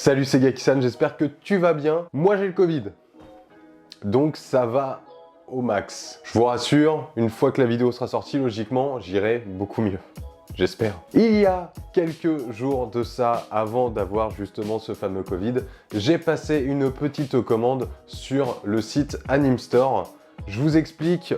Salut, c'est Gaki-san, j'espère que tu vas bien. Moi j'ai le Covid, donc ça va au max. Je vous rassure, une fois que la vidéo sera sortie, logiquement, j'irai beaucoup mieux. J'espère. Il y a quelques jours de ça, avant d'avoir justement ce fameux Covid, j'ai passé une petite commande sur le site Animestore. Je vous explique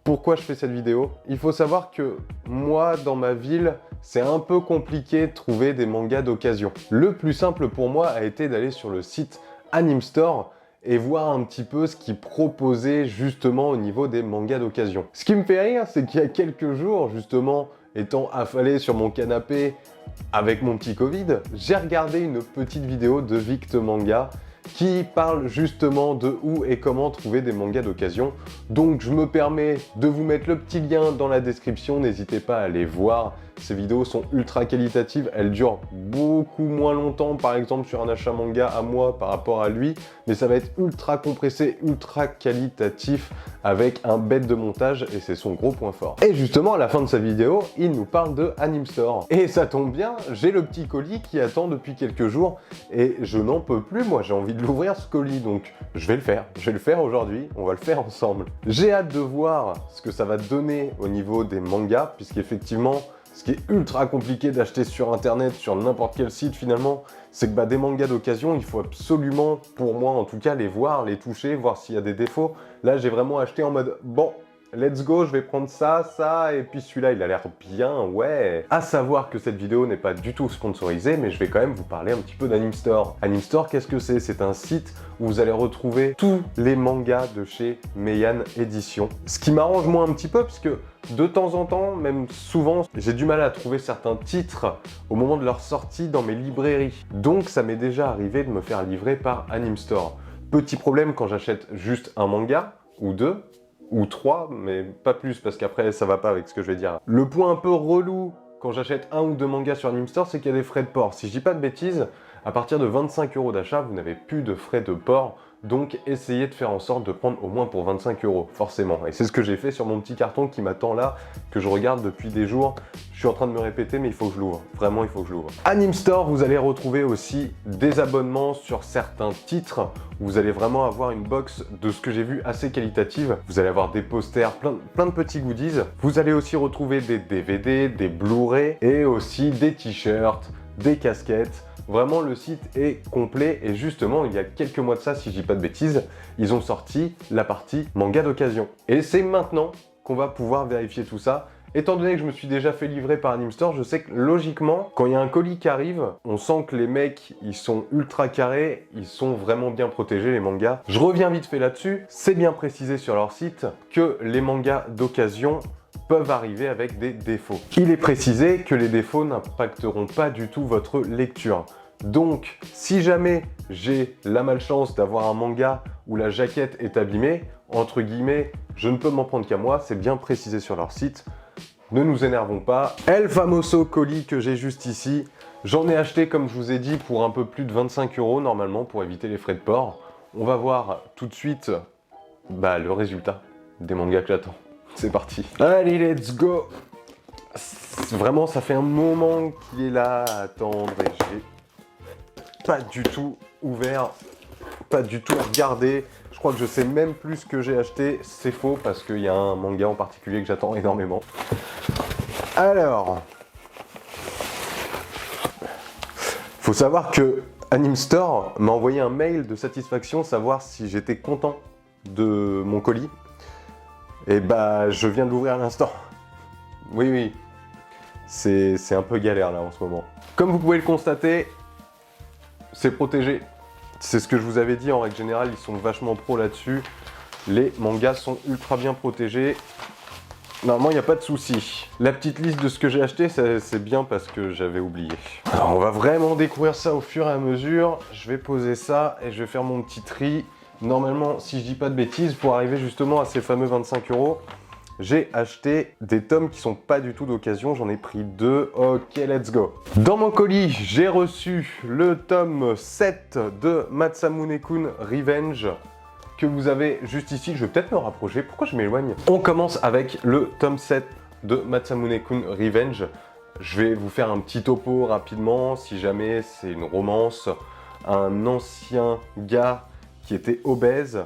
pourquoi je fais cette vidéo. Il faut savoir que moi, dans ma ville, c'est un peu compliqué de trouver des mangas d'occasion. Le plus simple pour moi a été d'aller sur le site Animestore et voir un petit peu ce qu'ils proposaient justement au niveau des mangas d'occasion. Ce qui me fait rire, c'est qu'il y a quelques jours, justement, étant affalé sur mon canapé avec mon petit Covid, j'ai regardé une petite vidéo de Vict Manga qui parle justement de où et comment trouver des mangas d'occasion. Donc je me permets de vous mettre le petit lien dans la description, n'hésitez pas à aller voir. Ces vidéos sont ultra qualitatives, elles durent beaucoup moins longtemps par exemple sur un achat manga à moi par rapport à lui, mais ça va être ultra compressé, ultra qualitatif avec un bête de montage et c'est son gros point fort. Et justement à la fin de sa vidéo, il nous parle de Animestore. Et ça tombe bien, j'ai le petit colis qui attend depuis quelques jours et je n'en peux plus, moi j'ai envie de l'ouvrir ce colis, donc je vais le faire aujourd'hui, on va le faire ensemble. J'ai hâte de voir ce que ça va donner au niveau des mangas, puisqu'effectivement, ce qui est ultra compliqué d'acheter sur internet, sur n'importe quel site finalement, c'est que des mangas d'occasion, il faut absolument, pour moi en tout cas, les voir, les toucher, voir s'il y a des défauts. Là, j'ai vraiment acheté en mode, bon, let's go, je vais prendre ça, et puis celui-là, il a l'air bien, ouais. À savoir que cette vidéo n'est pas du tout sponsorisée, mais je vais quand même vous parler un petit peu d'Animestore. Animestore, qu'est-ce que c'est? C'est un site où vous allez retrouver tous les mangas de chez Meian Édition. Ce qui m'arrange moi un petit peu, parce que de temps en temps, même souvent, j'ai du mal à trouver certains titres au moment de leur sortie dans mes librairies. Donc ça m'est déjà arrivé de me faire livrer par Animestore. Petit problème quand j'achète juste un manga, ou deux, ou 3, mais pas plus, parce qu'après ça va pas avec ce que je vais dire. Le point un peu relou quand j'achète un ou deux mangas sur Animestore, c'est qu'il y a des frais de port. Si je dis pas de bêtises, à partir de 25 € d'achat, vous n'avez plus de frais de port. Donc essayez de faire en sorte de prendre au moins pour 25 €, forcément. Et c'est ce que j'ai fait sur mon petit carton qui m'attend là, que je regarde depuis des jours. Je suis en train de me répéter, mais il faut que je l'ouvre. Vraiment, il faut que je l'ouvre. Animestore, vous allez retrouver aussi des abonnements sur certains titres. Vous allez vraiment avoir une box de ce que j'ai vu assez qualitative. Vous allez avoir des posters, plein de petits goodies. Vous allez aussi retrouver des DVD, des Blu-ray et aussi des t-shirts, des casquettes. Vraiment, le site est complet et justement, il y a quelques mois de ça, si je dis pas de bêtises, ils ont sorti la partie manga d'occasion. Et c'est maintenant qu'on va pouvoir vérifier tout ça. Étant donné que je me suis déjà fait livrer par Animestore, je sais que logiquement, quand il y a un colis qui arrive, on sent que les mecs, ils sont ultra carrés, ils sont vraiment bien protégés, les mangas. Je reviens vite fait là-dessus, c'est bien précisé sur leur site que les mangas d'occasion peuvent arriver avec des défauts. Il est précisé que les défauts n'impacteront pas du tout votre lecture. Donc, si jamais j'ai la malchance d'avoir un manga où la jaquette est abîmée, entre guillemets, je ne peux m'en prendre qu'à moi, c'est bien précisé sur leur site. Ne nous énervons pas. El famoso colis que j'ai juste ici, j'en ai acheté, comme je vous ai dit, pour un peu plus de 25 € normalement, pour éviter les frais de port. On va voir tout de suite le résultat des mangas que j'attends. C'est parti. Allez, let's go. Vraiment, ça fait un moment qu'il est là à attendre et j'ai pas du tout ouvert, pas du tout regardé. Je crois que je sais même plus ce que j'ai acheté. C'est faux parce qu'il y a un manga en particulier que j'attends énormément. Alors, faut savoir que Animestore m'a envoyé un mail de satisfaction, savoir si j'étais content de mon colis. Et je viens de l'ouvrir à l'instant. Oui, c'est un peu galère là en ce moment. Comme vous pouvez le constater, c'est protégé. C'est ce que je vous avais dit, en règle générale, ils sont vachement pro là-dessus. Les mangas sont ultra bien protégés. Normalement, il n'y a pas de souci. La petite liste de ce que j'ai acheté, c'est bien parce que j'avais oublié. Alors, on va vraiment découvrir ça au fur et à mesure. Je vais poser ça et je vais faire mon petit tri. Normalement, si je dis pas de bêtises, pour arriver justement à ces fameux 25 €, j'ai acheté des tomes qui sont pas du tout d'occasion. J'en ai pris 2. Ok, let's go. Dans mon colis, j'ai reçu le tome 7 de Masamune-kun Revenge, que vous avez juste ici. Je vais peut-être me rapprocher. Pourquoi je m'éloigne? On commence avec le tome 7 de Masamune-kun Revenge. Je vais vous faire un petit topo rapidement, si jamais c'est une romance. un ancien gars qui était obèse.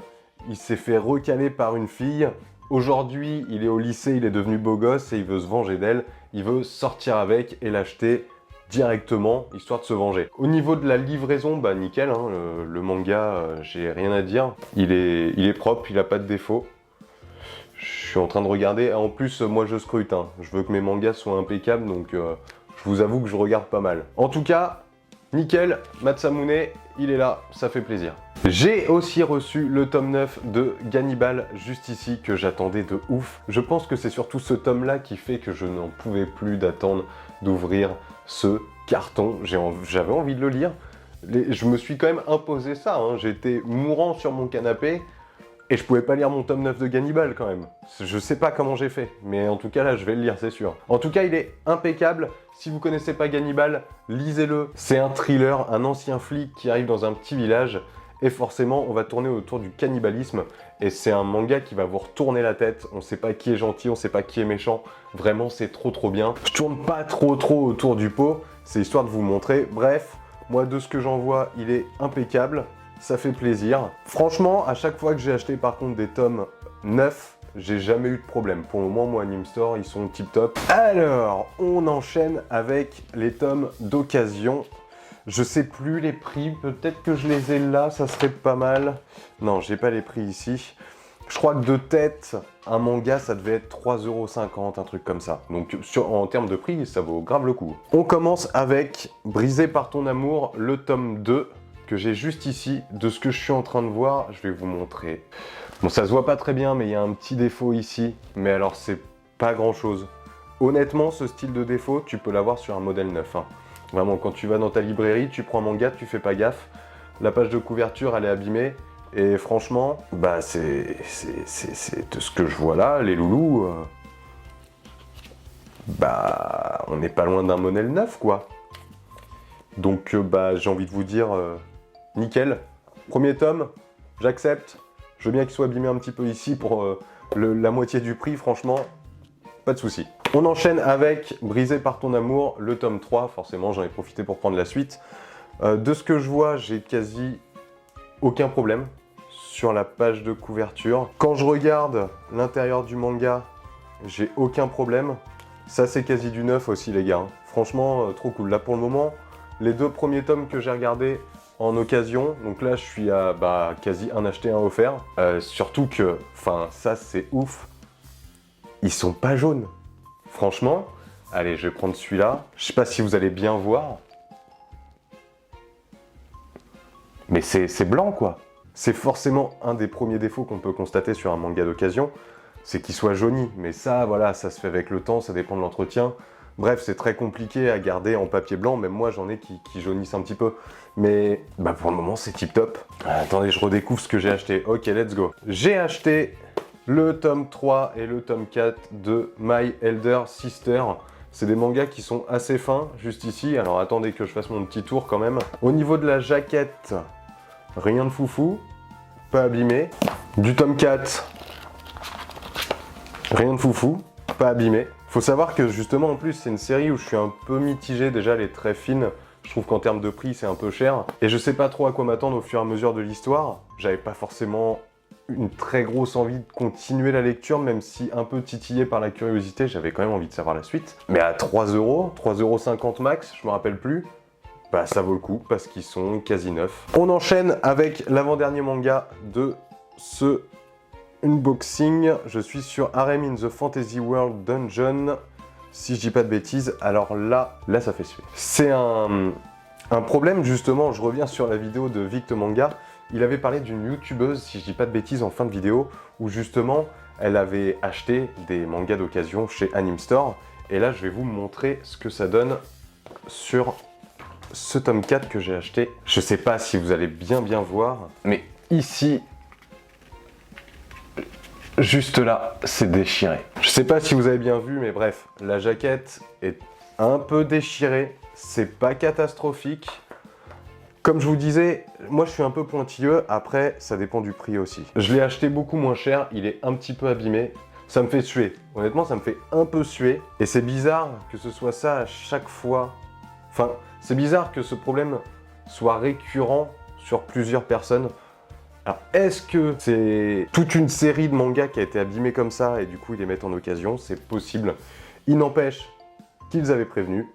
Il s'est fait recaler par une fille. Aujourd'hui, il est au lycée, il est devenu beau gosse et il veut se venger d'elle. Il veut sortir avec et l'acheter directement, histoire de se venger. Au niveau de la livraison, bah nickel, hein, le manga, j'ai rien à dire. Il est propre, il a pas de défaut. Je suis en train de regarder. En plus, moi je scrute, hein. Je veux que mes mangas soient impeccables, donc je vous avoue que je regarde pas mal. En tout cas, nickel, Masamune, il est là, ça fait plaisir. J'ai aussi reçu le tome 9 de Gannibal juste ici, que j'attendais de ouf. Je pense que c'est surtout ce tome-là qui fait que je n'en pouvais plus d'attendre d'ouvrir ce carton. J'avais envie de le lire. Je me suis quand même imposé ça, hein. J'étais mourant sur mon canapé et je pouvais pas lire mon tome 9 de Gannibal quand même. Je sais pas comment j'ai fait, mais en tout cas là je vais le lire, c'est sûr. En tout cas il est impeccable. Si vous connaissez pas Gannibal, lisez-le. C'est un thriller, un ancien flic qui arrive dans un petit village et forcément on va tourner autour du cannibalisme et c'est un manga qui va vous retourner la tête. On sait pas qui est gentil, on sait pas qui est méchant. Vraiment c'est trop bien. Je tourne pas trop autour du pot, c'est histoire de vous montrer. Bref, moi de ce que j'en vois, il est impeccable. Ça fait plaisir. Franchement, à chaque fois que j'ai acheté par contre des tomes neufs, j'ai jamais eu de problème. Pour le moment, moi, Anime Store, ils sont tip top. Alors, on enchaîne avec les tomes d'occasion. Je sais plus les prix, peut-être que je les ai là, ça serait pas mal. Non, j'ai pas les prix ici. Je crois que de tête, un manga, ça devait être 3,50 €, un truc comme ça. Donc, en termes de prix, ça vaut grave le coup. On commence avec Brisé par ton amour, le tome 2. Que j'ai juste ici. De ce que je suis en train de voir, je vais vous montrer. Bon, ça se voit pas très bien, mais il y a un petit défaut ici. Mais alors, c'est pas grand chose. Honnêtement, ce style de défaut, tu peux l'avoir sur un modèle neuf, hein. Vraiment, quand tu vas dans ta librairie, tu prends un manga, tu fais pas gaffe. La page de couverture, elle est abîmée. Et franchement, bah c'est de ce que je vois là, les loulous. Bah, on n'est pas loin d'un modèle neuf, quoi. Donc, bah, j'ai envie de vous dire... nickel, premier tome, j'accepte. Je veux bien qu'il soit abîmé un petit peu ici pour la moitié du prix, franchement, pas de souci. On enchaîne avec Brisé par ton amour, le tome 3, forcément j'en ai profité pour prendre la suite. De ce que je vois, j'ai quasi aucun problème sur la page de couverture. Quand je regarde l'intérieur du manga, j'ai aucun problème. Ça c'est quasi du neuf aussi les gars, hein. Franchement, trop cool. Là pour le moment, les deux premiers tomes que j'ai regardés, en occasion, donc là je suis à quasi un acheté, un offert. Surtout que, enfin ça c'est ouf, ils sont pas jaunes. Franchement, allez je vais prendre celui-là, je sais pas si vous allez bien voir. Mais c'est blanc quoi. C'est forcément un des premiers défauts qu'on peut constater sur un manga d'occasion, c'est qu'il soit jauni. Mais ça voilà, ça se fait avec le temps, ça dépend de l'entretien. Bref, c'est très compliqué à garder en papier blanc, même moi j'en ai qui jaunissent un petit peu. Mais bah pour le moment c'est tip top. Attendez, je redécouvre ce que j'ai acheté. Ok, let's go. J'ai acheté le tome 3 et le tome 4 de My Elder Sister. C'est des mangas qui sont assez fins, juste ici. Alors attendez que je fasse mon petit tour quand même. Au niveau de la jaquette, rien de foufou, pas abîmé. Du tome 4, rien de foufou, pas abîmé. Faut savoir que justement en plus c'est une série où je suis un peu mitigé, déjà elle est très fine, je trouve qu'en termes de prix c'est un peu cher, et je sais pas trop à quoi m'attendre au fur et à mesure de l'histoire. J'avais pas forcément une très grosse envie de continuer la lecture, même si un peu titillé par la curiosité, j'avais quand même envie de savoir la suite. Mais à 3 €, 3,50 € max, je me rappelle plus, bah ça vaut le coup parce qu'ils sont quasi neufs. On enchaîne avec l'avant-dernier manga de ce unboxing. Je suis sur Harem in the Fantasy World Dungeon, si je dis pas de bêtises. Alors là ça fait suer. C'est un problème justement, je reviens sur la vidéo de Vict Manga. Il avait parlé d'une youtubeuse, si je dis pas de bêtises, en fin de vidéo, où justement elle avait acheté des mangas d'occasion chez Anime Store. Et là je vais vous montrer ce que ça donne sur ce tome 4 que j'ai acheté. Je sais pas si vous allez bien voir, mais ici, juste là, c'est déchiré. Je sais pas si vous avez bien vu, mais bref, la jaquette est un peu déchirée. C'est pas catastrophique. Comme je vous disais, moi je suis un peu pointilleux. Après, ça dépend du prix aussi. Je l'ai acheté beaucoup moins cher. Il est un petit peu abîmé. Ça me fait suer. Honnêtement, ça me fait un peu suer. Et c'est bizarre que ce soit ça à chaque fois. Enfin, c'est bizarre que ce problème soit récurrent sur plusieurs personnes. Alors, est-ce que c'est toute une série de mangas qui a été abîmée comme ça et du coup ils les mettent en occasion? C'est possible. Il n'empêche qu'ils avaient prévenu.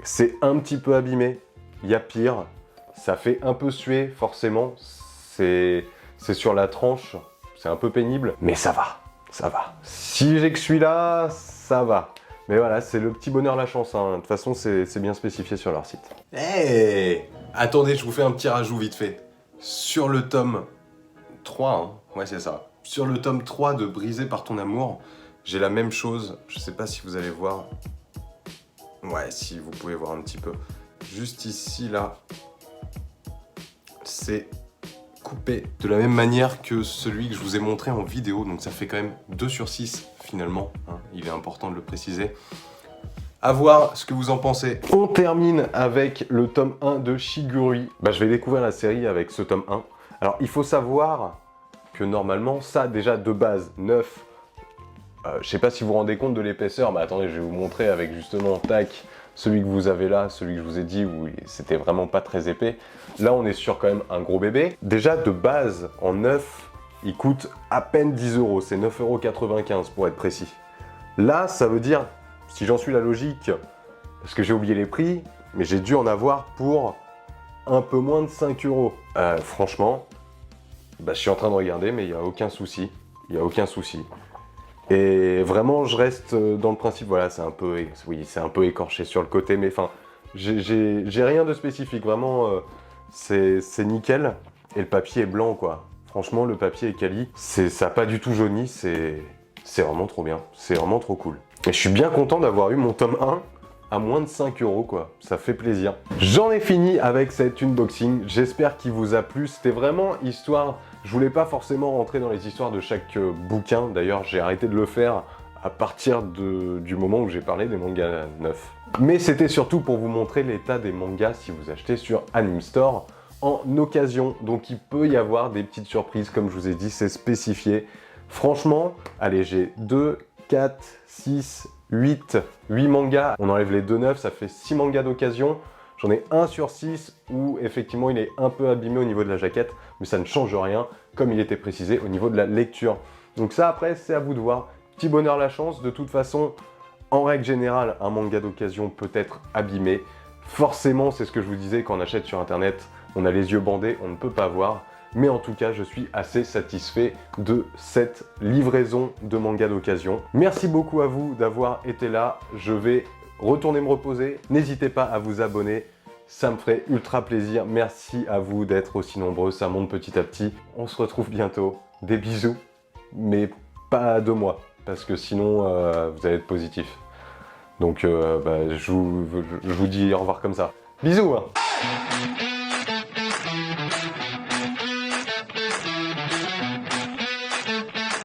C'est un petit peu abîmé. Il y a pire. Ça fait un peu suer, forcément. C'est sur la tranche. C'est un peu pénible. Mais ça va. Ça va. Si j'ai que celui-là, ça va. Mais voilà, c'est le petit bonheur la chance. Hein. De toute façon, c'est bien spécifié sur leur site. Hey, attendez, je vous fais un petit rajout vite fait. Sur le tome 3, hein, ouais c'est ça, sur le tome 3 de Brisé par ton amour, j'ai la même chose, je sais pas si vous allez voir, ouais si vous pouvez voir un petit peu, juste ici là, c'est coupé de la même manière que celui que je vous ai montré en vidéo, donc ça fait quand même 2/6 finalement, hein, il est important de le préciser. À voir ce que vous en pensez. On termine avec le tome 1 de Shigurui. Bah, je vais découvrir la série avec ce tome 1. Alors, il faut savoir que normalement, ça, déjà, de base, 9. Je sais pas si vous vous rendez compte de l'épaisseur, mais attendez, je vais vous montrer avec justement, tac, celui que vous avez là, celui que je vous ai dit, où c'était vraiment pas très épais. Là, on est sur quand même un gros bébé. Déjà, de base, en 9, il coûte à peine 10 €. C'est 9,95 € pour être précis. Là, ça veut dire... Si j'en suis la logique, parce que j'ai oublié les prix, mais j'ai dû en avoir pour un peu moins de 5 €. Franchement, bah, je suis en train de regarder, mais il n'y a aucun souci. Il n'y a aucun souci. Et vraiment, je reste dans le principe, voilà, c'est un peu, oui, c'est un peu écorché sur le côté, mais enfin, j'ai rien de spécifique. Vraiment, c'est nickel. Et le papier est blanc, quoi. Franchement, le papier est quali. Ça n'a pas du tout jauni, c'est vraiment trop bien. C'est vraiment trop cool. Et je suis bien content d'avoir eu mon tome 1 à moins de 5 €, quoi. Ça fait plaisir. J'en ai fini avec cet unboxing. J'espère qu'il vous a plu. C'était vraiment histoire... Je voulais pas forcément rentrer dans les histoires de chaque bouquin. D'ailleurs, j'ai arrêté de le faire à partir du moment où j'ai parlé des mangas neufs. Mais c'était surtout pour vous montrer l'état des mangas si vous achetez sur Anime Store en occasion. Donc il peut y avoir des petites surprises, comme je vous ai dit, c'est spécifié. Franchement, allez, j'ai 2, 4, 6, 8 mangas. On enlève les 2 neufs, ça fait 6 mangas d'occasion. J'en ai 1 sur 6 où effectivement il est un peu abîmé au niveau de la jaquette, mais ça ne change rien, comme il était précisé au niveau de la lecture. Donc ça après, c'est à vous de voir. Petit bonheur la chance, de toute façon, en règle générale, un manga d'occasion peut être abîmé. Forcément, c'est ce que je vous disais, quand on achète sur internet, on a les yeux bandés, on ne peut pas voir. Mais en tout cas, je suis assez satisfait de cette livraison de manga d'occasion. Merci beaucoup à vous d'avoir été là. Je vais retourner me reposer. N'hésitez pas à vous abonner. Ça me ferait ultra plaisir. Merci à vous d'être aussi nombreux. Ça monte petit à petit. On se retrouve bientôt. Des bisous, mais pas de moi, parce que sinon, vous allez être positif. Donc, je vous dis au revoir comme ça. Bisous hein.